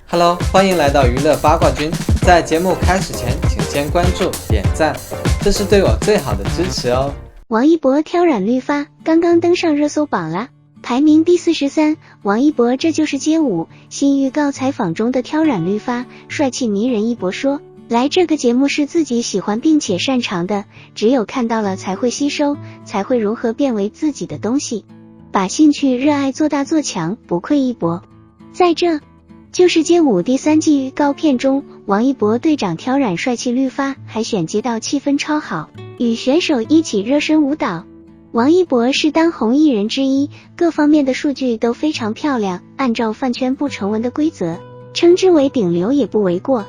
Hello， 欢迎来到娱乐八卦君。在节目开始前，请先关注、点赞，这是对我最好的支持哦。王一博挑染绿发，刚刚登上热搜榜了，排名第43。王一博这就是街舞，新预告采访中的挑染绿发，帅气迷人。一博说，来这个节目是自己喜欢并且擅长的，只有看到了才会吸收，才会融合变为自己的东西，把兴趣热爱做大做强，不愧一博。在这就是街舞第3季预告片中，王一博队长挑染帅气绿发，还选街道气氛超好，与选手一起热身舞蹈。王一博是当红艺人之一，各方面的数据都非常漂亮，按照饭圈不成文的规则，称之为顶流也不为过。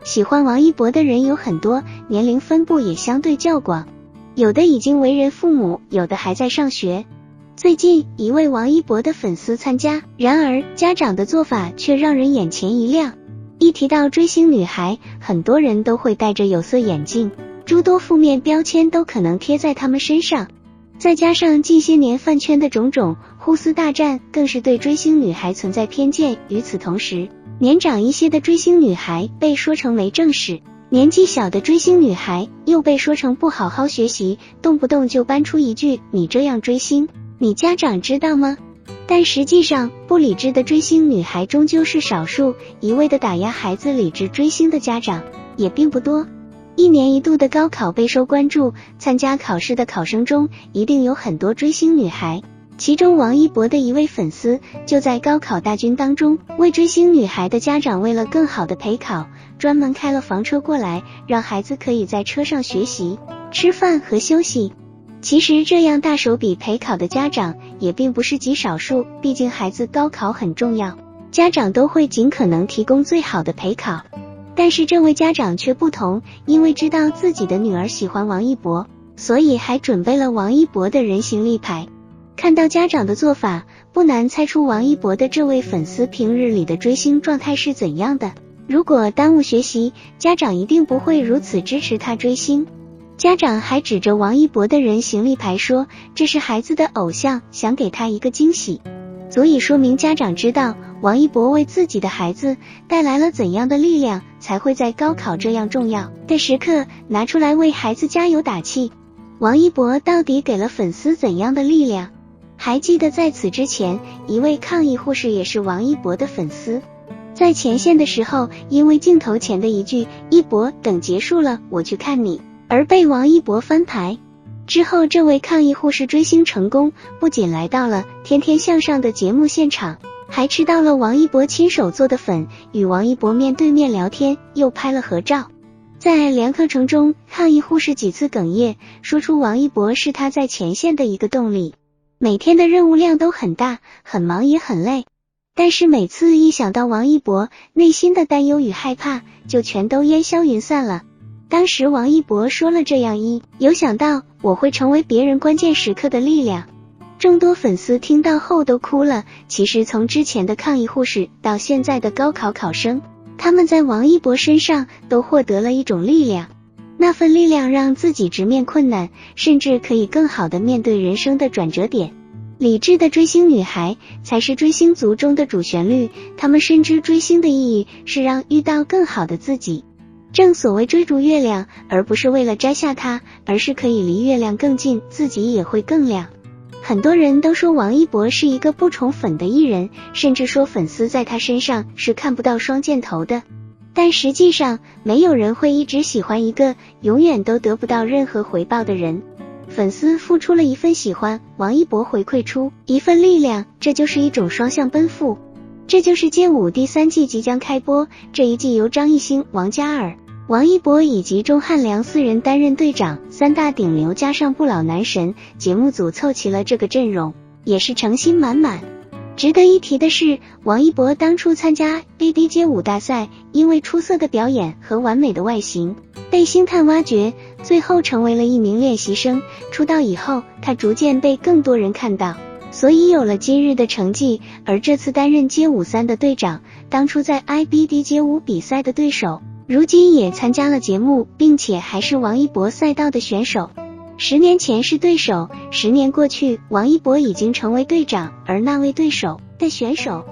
喜欢王一博的人有很多，年龄分布也相对较广，有的已经为人父母，有的还在上学。最近一位王一博的粉丝参加，然而家长的做法却让人眼前一亮。一提到追星女孩，很多人都会戴着有色眼镜，诸多负面标签都可能贴在他们身上。再加上近些年饭圈的种种互撕大战，更是对追星女孩存在偏见。与此同时，年长一些的追星女孩被说成为正室，年纪小的追星女孩又被说成不好好学习，动不动就搬出一句你这样追星，你家长知道吗？但实际上，不理智的追星女孩终究是少数，一味的打压孩子理智追星的家长也并不多。一年一度的高考备受关注，参加考试的考生中一定有很多追星女孩，其中王一博的一位粉丝就在高考大军当中，为追星女孩的家长为了更好的陪考，专门开了房车过来，让孩子可以在车上学习、吃饭和休息。其实这样大手笔陪考的家长也并不是极少数，毕竟孩子高考很重要，家长都会尽可能提供最好的陪考。但是这位家长却不同，因为知道自己的女儿喜欢王一博，所以还准备了王一博的人形立牌。看到家长的做法，不难猜出王一博的这位粉丝平日里的追星状态是怎样的。如果耽误学习，家长一定不会如此支持他追星。家长还指着王一博的人形立牌说，这是孩子的偶像，想给他一个惊喜，足以说明家长知道王一博为自己的孩子带来了怎样的力量，才会在高考这样重要的时刻拿出来为孩子加油打气。王一博到底给了粉丝怎样的力量？还记得在此之前，一位抗疫护士也是王一博的粉丝，在前线的时候，因为镜头前的一句一博等结束了我去看你，而被王一博翻牌。之后这位抗疫护士追星成功，不仅来到了《天天向上》的节目现场，还吃到了王一博亲手做的粉，与王一博面对面聊天，又拍了合照。在连课程中，抗疫护士几次哽咽，说出王一博是他在前线的一个动力。每天的任务量都很大，很忙也很累，但是每次一想到王一博，内心的担忧与害怕就全都烟消云散了。当时王一博说了这样有想到我会成为别人关键时刻的力量。众多粉丝听到后都哭了。其实从之前的抗疫护士到现在的高考考生，他们在王一博身上都获得了一种力量，那份力量让自己直面困难，甚至可以更好地面对人生的转折点。理智的追星女孩才是追星族中的主旋律，她们深知追星的意义是让遇到更好的自己。正所谓追逐月亮，而不是为了摘下它，而是可以离月亮更近，自己也会更亮。很多人都说王一博是一个不宠粉的艺人，甚至说粉丝在他身上是看不到双箭头的。但实际上，没有人会一直喜欢一个永远都得不到任何回报的人。粉丝付出了一份喜欢，王一博回馈出一份力量，这就是一种双向奔赴。这就是街舞第3季即将开播，这一季由张艺兴、王嘉尔、王一博以及钟汉良4人担任队长，3大顶流加上不老男神，节目组凑齐了这个阵容，也是诚心满满。值得一提的是，王一博当初参加 AD 街舞大赛，因为出色的表演和完美的外形，被星探挖掘，最后成为了一名练习生。出道以后，他逐渐被更多人看到，所以有了今日的成绩。而这次担任街舞3的队长，当初在 IBD 街舞比赛的对手，如今也参加了节目，并且还是王一博赛道的选手。10年前是对手，10年过去，王一博已经成为队长，而那位对手的选手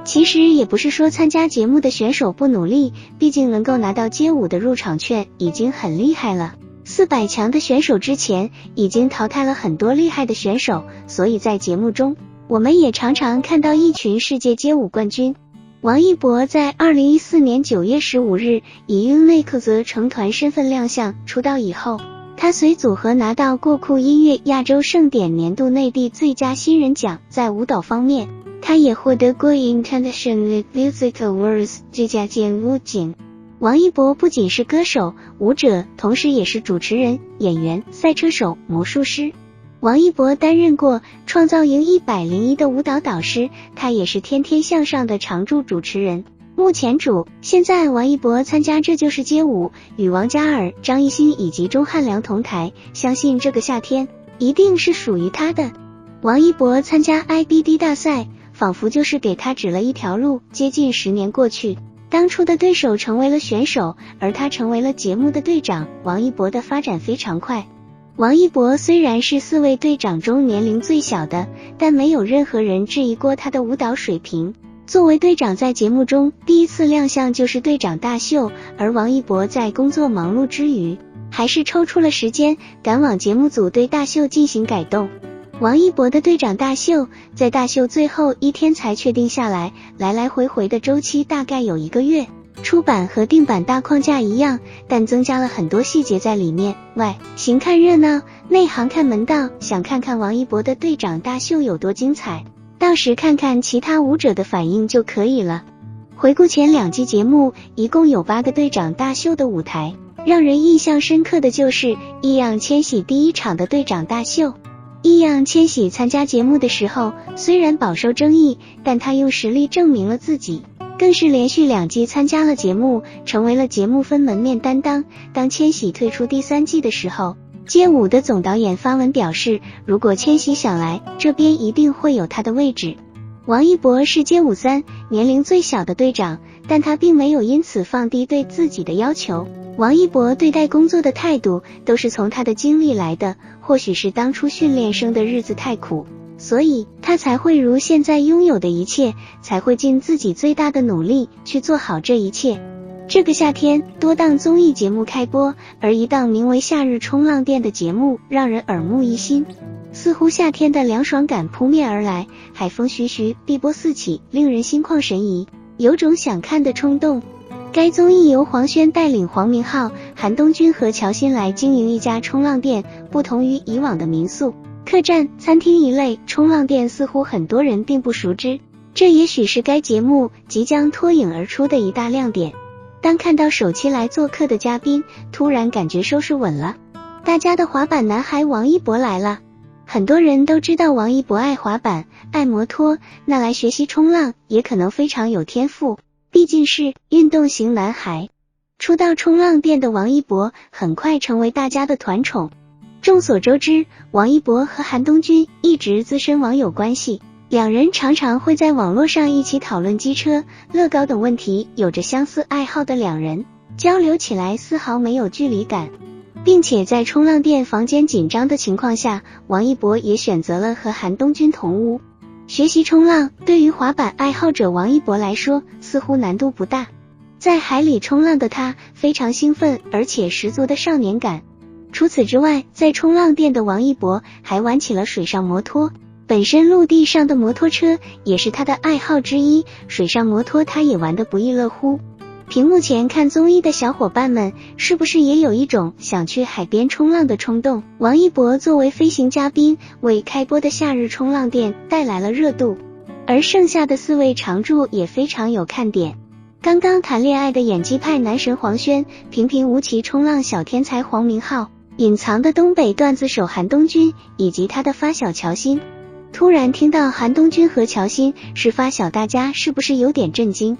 其实也不是说参加节目的选手不努力，毕竟能够拿到街舞的入场券已经很厉害了。400强的选手之前已经淘汰了很多厉害的选手，所以在节目中我们也常常看到一群世界街舞冠军。王一博在2014年9月15日以 Unique 成团身份亮相，出道以后他随组合拿到过酷音乐亚洲盛典年度内地最佳新人奖。在舞蹈方面，他也获得过 International Music Awards 最佳街舞奖。王一博不仅是歌手、舞者，同时也是主持人、演员、赛车手、魔术师。王一博担任过创造营101的舞蹈导师，他也是天天向上的常驻主持人。目前现在王一博参加这就是街舞，与王嘉尔、张艺兴以及钟汉良同台，相信这个夏天一定是属于他的。王一博参加 IBD 大赛，仿佛就是给他指了一条路。接近10年过去，当初的对手成为了选手，而他成为了节目的队长。王一博的发展非常快。王一博虽然是4位队长中年龄最小的，但没有任何人质疑过他的舞蹈水平。作为队长，在节目中第一次亮相就是队长大秀，而王一博在工作忙碌之余，还是抽出了时间赶往节目组对大秀进行改动。王一博的队长大秀在大秀最后一天才确定下来，来来回回的周期大概有1个月。出版和定版大框架一样，但增加了很多细节在里面。外形看热闹，内行看门道。想看看王一博的队长大秀有多精彩，到时看看其他舞者的反应就可以了。回顾前2季节目，一共有8个队长大秀的舞台，让人印象深刻的就是易烊千玺第一场的队长大秀。易烊千玺参加节目的时候虽然饱受争议，但他用实力证明了自己，更是连续2季参加了节目，成为了节目分门面担当。当千玺退出第3季的时候，街舞的总导演发文表示，如果千玺想来，这边一定会有他的位置。王一博是街舞3年龄最小的队长，但他并没有因此放低对自己的要求。王一博对待工作的态度都是从他的经历来的，或许是当初训练生的日子太苦，所以他才会如现在拥有的一切，才会尽自己最大的努力去做好这一切。这个夏天多档综艺节目开播，而一档名为《夏日冲浪店》的节目让人耳目一新，似乎夏天的凉爽感扑面而来，海风徐徐，碧波四起，令人心旷神怡，有种想看的冲动。该综艺由黄轩带领黄明昊、韩东君和乔欣来经营一家冲浪店，不同于以往的民宿、客栈、餐厅一类，冲浪店似乎很多人并不熟知，这也许是该节目即将脱颖而出的一大亮点。当看到首期来做客的嘉宾，突然感觉收拾稳了，大家的滑板男孩王一博来了。很多人都知道王一博爱滑板、爱摩托，那来学习冲浪也可能非常有天赋，毕竟是运动型男孩。出道冲浪店的王一博很快成为大家的团宠。众所周知，王一博和韩东君一直滋深网友关系，两人常常会在网络上一起讨论机车、乐高等问题，有着相似爱好的两人交流起来丝毫没有距离感。并且在冲浪店房间紧张的情况下，王一博也选择了和韩东君同屋学习冲浪。对于滑板爱好者王一博来说，似乎难度不大。在海里冲浪的他非常兴奋，而且十足的少年感。除此之外，在冲浪店的王一博还玩起了水上摩托，本身陆地上的摩托车也是他的爱好之一，水上摩托他也玩得不亦乐乎。屏幕前看综艺的小伙伴们，是不是也有一种想去海边冲浪的冲动？王一博作为飞行嘉宾，为开播的夏日冲浪店带来了热度，而剩下的4位常驻也非常有看点。刚刚谈恋爱的演技派男神黄轩，平平无奇冲浪小天才黄明昊，隐藏的东北段子手韩东君，以及他的发小乔欣。突然听到韩东君和乔欣是发小，大家是不是有点震惊？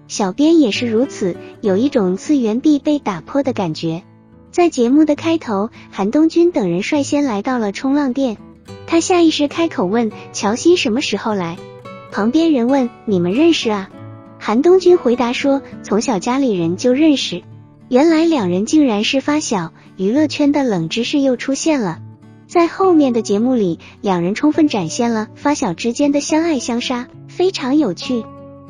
小编也是如此，有一种次元壁被打破的感觉。在节目的开头，韩东君等人率先来到了冲浪店，他下意识开口问乔欣什么时候来。旁边人问你们认识啊？韩东君回答说从小家里人就认识。原来两人竟然是发小，娱乐圈的冷知识又出现了。在后面的节目里，两人充分展现了发小之间的相爱相杀，非常有趣。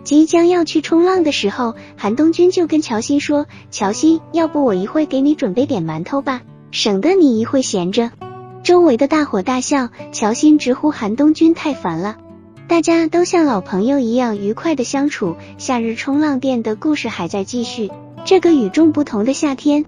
即将要去冲浪的时候，韩东君就跟乔欣说，乔欣，要不我一会给你准备点馒头吧，省得你一会闲着。周围的大伙大笑，乔欣直呼韩东君太烦了。大家都像老朋友一样愉快的相处，夏日冲浪店的故事还在继续。这个与众不同的夏天，